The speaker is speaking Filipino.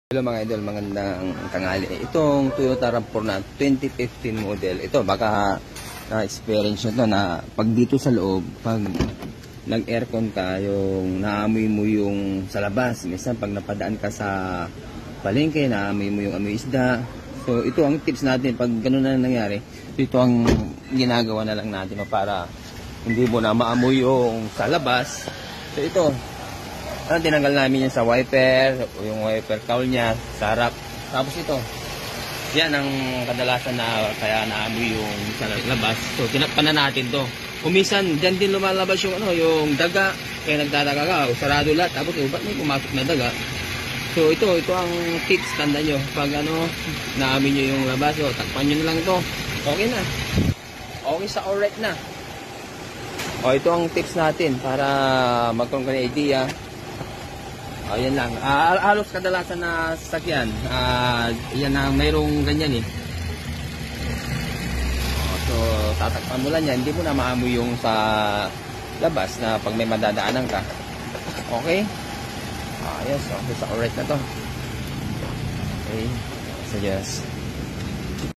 Hello mga idol, magandang tanghali. Itong Toyota RAV4 na 2015 model, ito baka na-experience nyo to na pag dito sa loob, pag nag-aircon ka, yung naamoy mo yung sa labas. Minsan pag napadaan ka sa palengke, naamoy mo yung amoy isda. So ito ang tips natin pag ganun na nangyari. Ito ang ginagawa na lang natin para hindi mo na maamoy yung sa labas. So ito, tinanggal namin yan sa wiper, yung wiper cowl niya, sa harap. Tapos ito, yan ang kadalasan na kaya naamoy yung sa labas. So tinakpan na natin to. Kumisan, dyan din lumalabas yung yung daga. Kaya nagdadaga ka, sarado lahat. Tapos ba't may pumasok na daga? So ito ang tips, tanda nyo. Pag naamoy nyo yung labas, takpan nyo na lang to. Okay na. Okay sa alright na. Ito ang tips natin para magkaroon ka ng idea. Yan lang. Halos kadalasan na sasakyan. Yan ang mayroong ganyan eh. So, tatakpan mo lang yan. Hindi mo na maamoy yung sa labas na pag may madadaanan ka. Okay? Yes. Okay. Sa alright na to. Okay. So, yes.